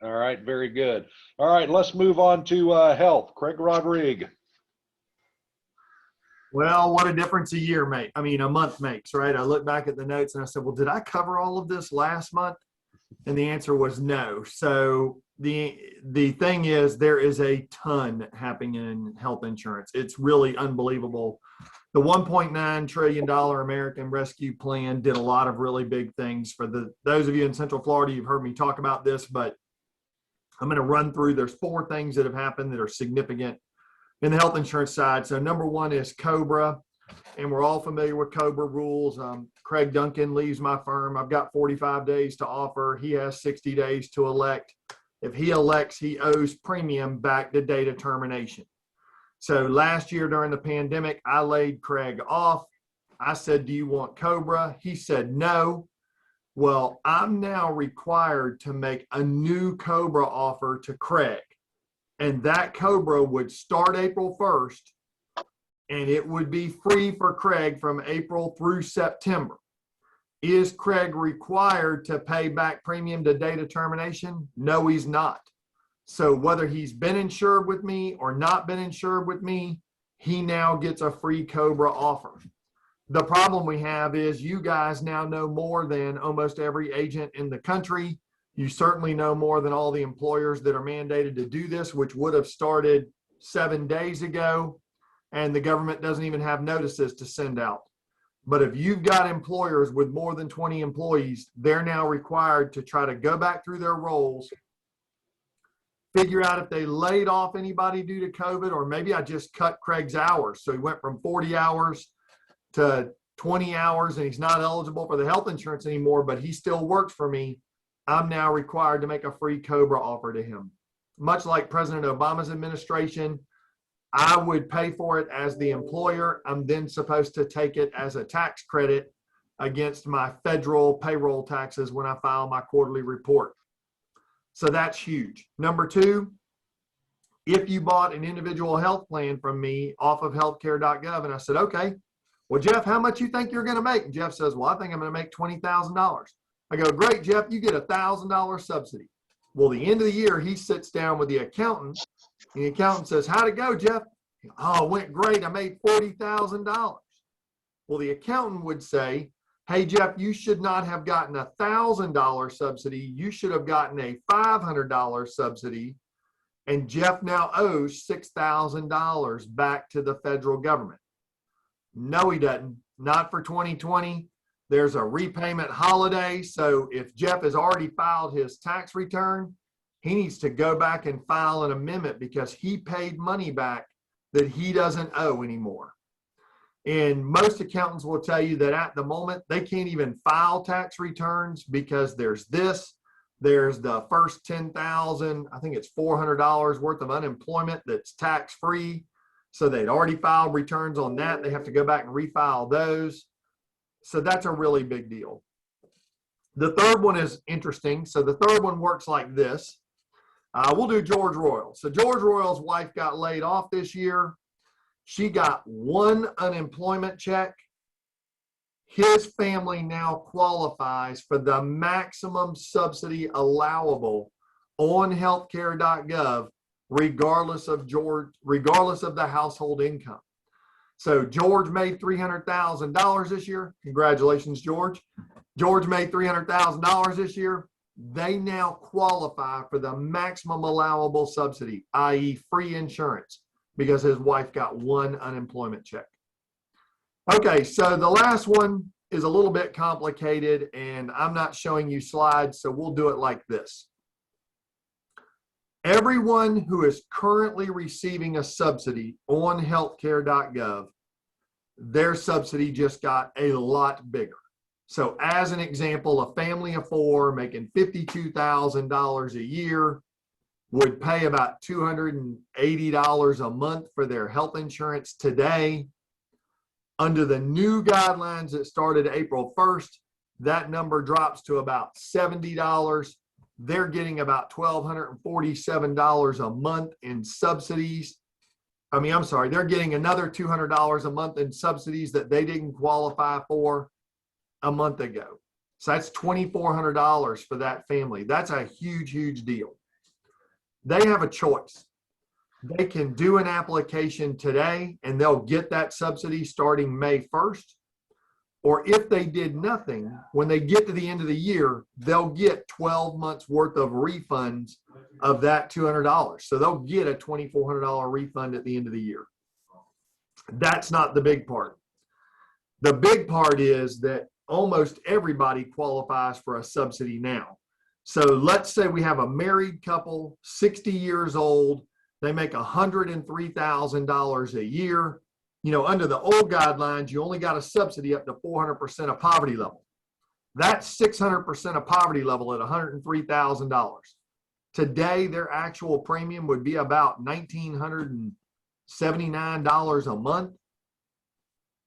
All right, very good. All right, let's move on to health. Craig Rodrigue. Well, what a difference a year make. I mean, a month makes, right? I look back at the notes and I said, well, did I cover all of this last month? And the answer was no. So the thing is, there is a ton happening in health insurance. It's really unbelievable. The $1.9 trillion American Rescue Plan did a lot of really big things. For those of you in Central Florida, you've heard me talk about this, but I'm going to run through. There's 4 things that have happened that are significant in the health insurance side. So number 1 is COBRA, and we're all familiar with COBRA rules. Craig Duncan leaves my firm. I've got 45 days to offer. He has 60 days to elect. If he elects, he owes premium back to date of termination. So last year during the pandemic, I laid Craig off. I said, do you want COBRA? He said no. Well, I'm now required to make a new COBRA offer to Craig. And that COBRA would start April 1st, and it would be free for Craig from April through September. Is Craig required to pay back premium to date of termination? No, he's not. So whether he's been insured with me or not been insured with me, he now gets a free COBRA offer. The problem we have is you guys now know more than almost every agent in the country. You certainly know more than all the employers that are mandated to do this, which would have started 7 days ago, and the government doesn't even have notices to send out. But if you've got employers with more than 20 employees, they're now required to try to go back through their roles, figure out if they laid off anybody due to COVID, or maybe I just cut Craig's hours. So he went from 40 hours to 20 hours and he's not eligible for the health insurance anymore, but he still works for me. I'm now required to make a free COBRA offer to him. Much like President Obama's administration, I would pay for it as the employer. I'm then supposed to take it as a tax credit against my federal payroll taxes when I file my quarterly report. So that's huge. Number 2, if you bought an individual health plan from me off of healthcare.gov, and I said, okay, well, Jeff, how much you think you're going to make? And Jeff says, well, I think I'm going to make $20,000. I go, great, Jeff, you get a $1,000 subsidy. Well, the end of the year, he sits down with the accountant, and the accountant says, how'd it go, Jeff? Oh, it went great. I made $40,000. Well, the accountant would say, hey, Jeff, you should not have gotten a $1,000 subsidy. You should have gotten a $500 subsidy. And Jeff now owes $6,000 back to the federal government. No, he doesn't. Not for 2020. There's a repayment holiday. So if Jeff has already filed his tax return, he needs to go back and file an amendment because he paid money back that he doesn't owe anymore. And most accountants will tell you that at the moment, they can't even file tax returns because there's the first 10,000, I think it's $400 worth of unemployment that's tax-free. So they'd already filed returns on that. They have to go back and refile those. So that's a really big deal. The third one is interesting. So the third one works like this. We'll do George Royal. So George Royal's wife got laid off this year. She got 1 unemployment check. His family now qualifies for the maximum subsidy allowable on healthcare.gov, regardless of the household income. So George made $300,000 this year. Congratulations, George. George made $300,000 this year. They now qualify for the maximum allowable subsidy, i.e. free insurance, because his wife got 1 unemployment check. Okay, so the last one is a little bit complicated, and I'm not showing you slides, so we'll do it like this. Everyone who is currently receiving a subsidy on healthcare.gov, their subsidy just got a lot bigger. So as an example, a family of 4 making $52,000 a year would pay about $280 a month for their health insurance today. Under the new guidelines that started April 1st, that number drops to about $70. They're getting about $1,247 a month in subsidies. They're getting another $200 a month in subsidies that they didn't qualify for a month ago. So that's $2,400 for that family. That's a huge, huge deal. they have a choice. They can do an application today and they'll get that subsidy starting May 1st. Or if they did nothing, when they get to the end of the year, they'll get 12 months worth of refunds of that $200. So they'll get a $2,400 refund at the end of the year. That's not the big part. The big part is that almost everybody qualifies for a subsidy now. So let's say we have a married couple, 60 years old, they make $103,000 a year. You know, under the old guidelines, you only got a subsidy up to 400% of poverty level. That's 600% of poverty level at $103,000. Today, their actual premium would be about $1,979 a month.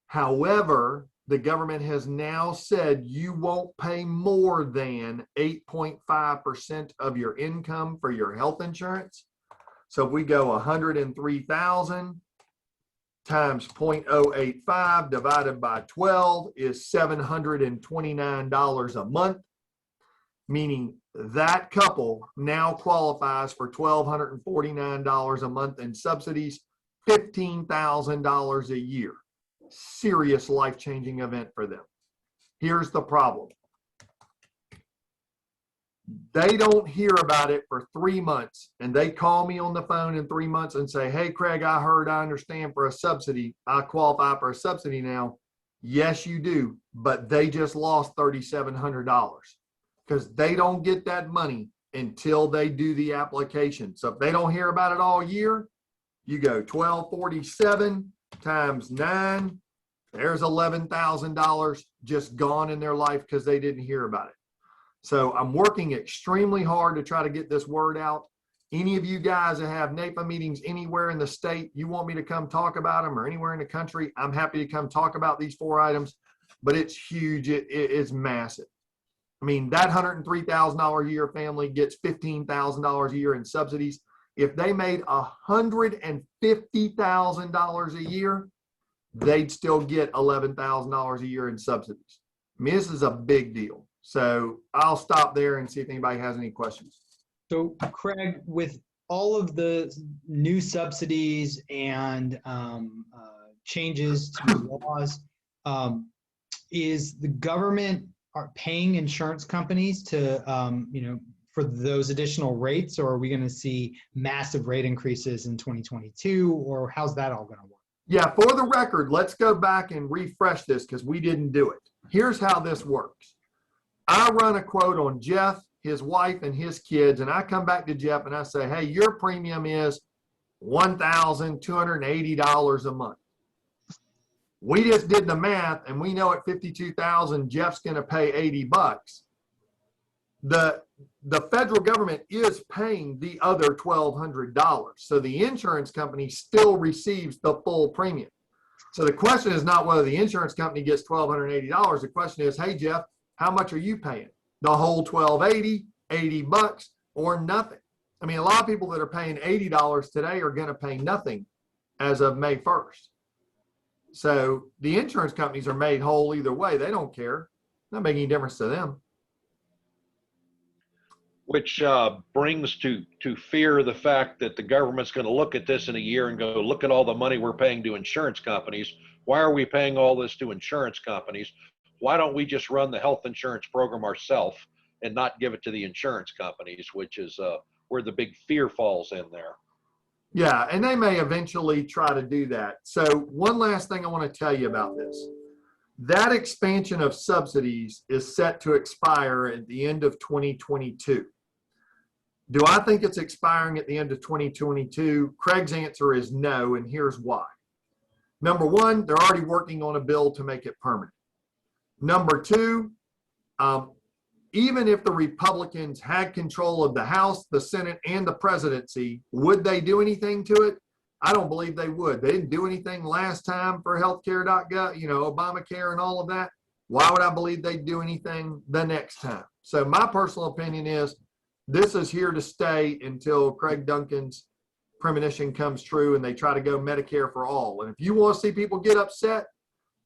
However, the government has now said you won't pay more than 8.5% of your income for your health insurance. So if we go 103,000 times 0.085 divided by 12 is $729 a month, meaning that couple now qualifies for $1,249 a month in subsidies, $15,000 a year. Serious life-changing event for them. Here's the problem. They don't hear about it for 3 months, and they call me on the phone in 3 months and say, hey, Craig, I heard, I understand for a subsidy. I qualify for a subsidy now. Yes, you do, but they just lost $3,700 because they don't get that money until they do the application. So if they don't hear about it all year, you go 1247 times 9, there's $11,000 just gone in their life because they didn't hear about it. So I'm working extremely hard to try to get this word out. Any of you guys that have NAPA meetings anywhere in the state, you want me to come talk about them, or anywhere in the country, I'm happy to come talk about these 4 items, but it's huge. It's massive. I mean, that $103,000 a year family gets $15,000 a year in subsidies. If they made $150,000 a year, they'd still get $11,000 a year in subsidies. I mean, this is a big deal. So I'll stop there and see if anybody has any questions. So Craig, with all of the new subsidies and changes to laws, is the government paying insurance companies to, for those additional rates, or are we going to see massive rate increases in 2022, or how's that all going to work? Yeah, for the record, let's go back and refresh this because we didn't do it. Here's how this works. I run a quote on Jeff, his wife, and his kids, and I come back to Jeff and I say, hey, your premium is $1,280 a month. We just did the math, and we know at $52,000, Jeff's going to pay $80. The federal government is paying the other $1,200. So the insurance company still receives the full premium. So the question is not whether the insurance company gets $1,280. The question is, hey, Jeff, how much are you paying? The whole $1,280, $80, or nothing. I mean, a lot of people that are paying $80 today are going to pay nothing as of May 1st. So the insurance companies are made whole either way. They don't care. Not making any difference to them. Which brings to fear the fact that the government's going to look at this in a year and go, look at all the money we're paying to insurance companies. Why are we paying all this to insurance companies? Why don't we just run the health insurance program ourselves and not give it to the insurance companies, which is where the big fear falls in there. Yeah, and they may eventually try to do that. So one last thing I want to tell you about this. That expansion of subsidies is set to expire at the end of 2022. Do I think it's expiring at the end of 2022? Craig's answer is no, and here's why. Number one, they're already working on a bill to make it permanent. Number two, even if the Republicans had control of the House, the Senate, and the presidency, would they do anything to it? I don't believe they would. They didn't do anything last time for healthcare.gov, Obamacare and all of that. Why would I believe they'd do anything the next time? So my personal opinion is this is here to stay until Craig Duncan's premonition comes true and they try to go Medicare for all. And if you want to see people get upset,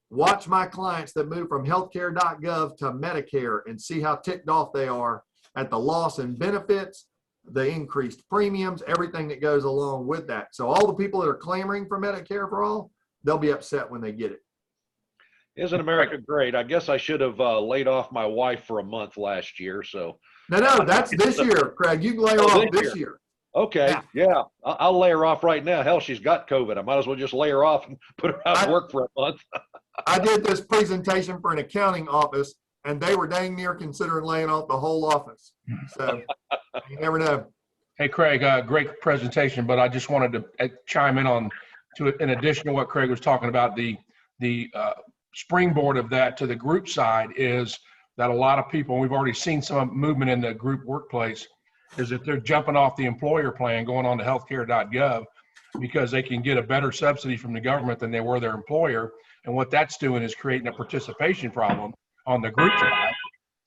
watch my clients that move from healthcare.gov to Medicare and see how ticked off they are at the loss in benefits, the increased premiums, everything that goes along with that. So all the people that are clamoring for Medicare for all, they'll be upset when they get it. Isn't America great? I guess I should have laid off my wife for a month last year. So No, that's this year, Craig. You can lay her Oh, off this this year. okay, Yeah. yeah, I'll lay her off right now. Hell, she's got COVID. I might as well just lay her off and put her out of work for a month. I did this presentation for an accounting office, and they were dang near considering laying off the whole office. So you never know. Hey, Craig, great presentation, but I just wanted to chime in on in addition to what Craig was talking about, the springboard of that to the group side is that a lot of people, we've already seen some movement in the group workplace, is that they're jumping off the employer plan, going on to healthcare.gov because they can get a better subsidy from the government than they were their employer. And what that's doing is creating a participation problem on the group side.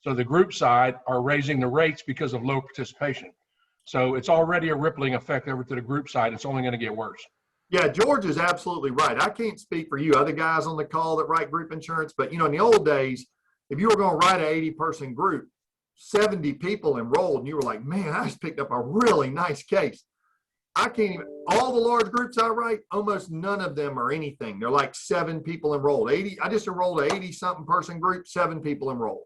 So the group side are raising the rates because of low participation. So it's already a rippling effect over to the group side. It's only going to get worse. Yeah, George is absolutely right. I can't speak for you other guys on the call that write group insurance, but in the old days, if you were going to write an 80-person group, 70 people enrolled, and you were like, man, I just picked up a really nice case. I can't even, all the large groups I write, almost none of them are anything. They're like 7 people enrolled. I just enrolled a 80-something person group, 7 people enrolled.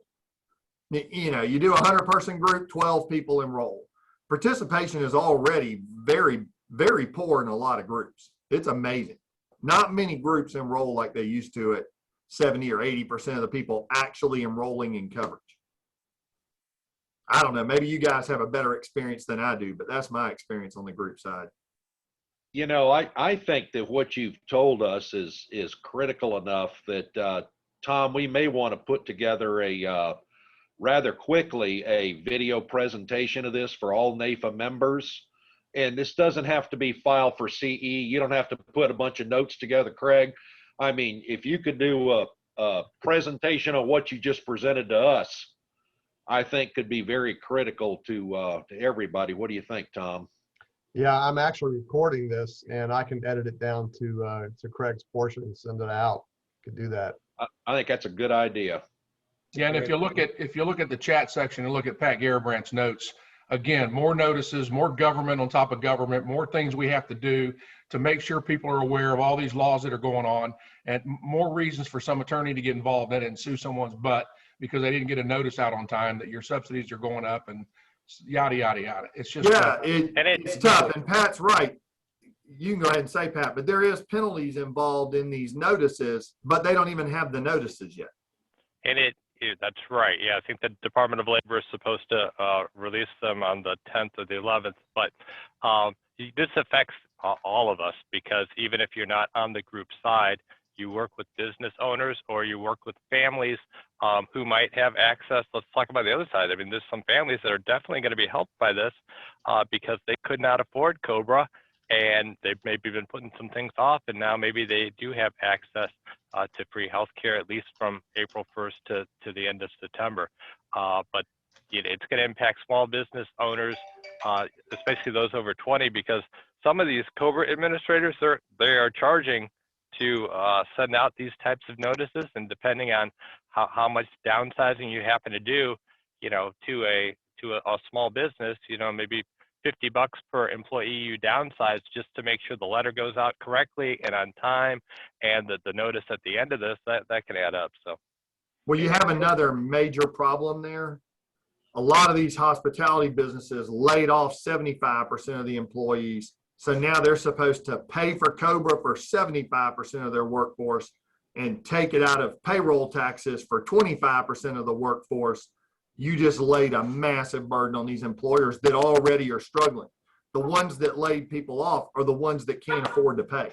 You do a 100-person group, 12 people enrolled. Participation is already very, very poor in a lot of groups. It's amazing. Not many groups enroll like they used to at 70 or 80% of the people actually enrolling in coverage. I don't know. Maybe you guys have a better experience than I do, but that's my experience on the group side. I think that what you've told us is critical enough that, Tom, we may want to put together rather quickly a video presentation of this for all NAIFA members. And this doesn't have to be filed for CE. You don't have to put a bunch of notes together, Craig. I mean, if you could do a presentation of what you just presented to us, I think could be very critical to everybody. What do you think, Tom? Yeah, I'm actually recording this, and I can edit it down to Craig's portion and send it out. Could do that. I think that's a good idea. Yeah, and if you look at the chat section and look at Pat Garabrandt's notes, again, more notices, more government on top of government, more things we have to do to make sure people are aware of all these laws that are going on, and more reasons for some attorney to get involved in it and sue someone's butt because they didn't get a notice out on time that your subsidies are going up and yada, yada, yada. It's just, it's tough. And Pat's right. You can go ahead and say, Pat, but there is penalties involved in these notices, but they don't even have the notices yet. And that's right. Yeah, I think the Department of Labor is supposed to release them on the 10th or the 11th, but this affects all of us because even if you're not on the group side, you work with business owners or you work with families who might have access. Let's talk about the other side. I mean, there's some families that are definitely going to be helped by this because they could not afford COBRA and they've maybe been putting some things off, and now maybe they do have access to free health care at least from April 1st to the end of September. But it's going to impact small business owners, especially those over 20, because some of these COBRA administrators, they are charging to send out these types of notices, and depending on how much downsizing you happen to do, to a small business, maybe $50 per employee you downsize just to make sure the letter goes out correctly and on time, and the notice at the end of this, that can add up. So, well, you have another major problem there. A lot of these hospitality businesses laid off 75% of the employees. So now they're supposed to pay for COBRA for 75% of their workforce and take it out of payroll taxes for 25% of the workforce. You just laid a massive burden on these employers that already are struggling. The ones that laid people off are the ones that can't afford to pay.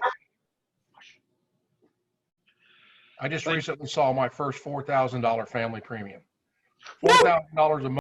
I just recently saw my first $4,000 family premium. $4,000 a month.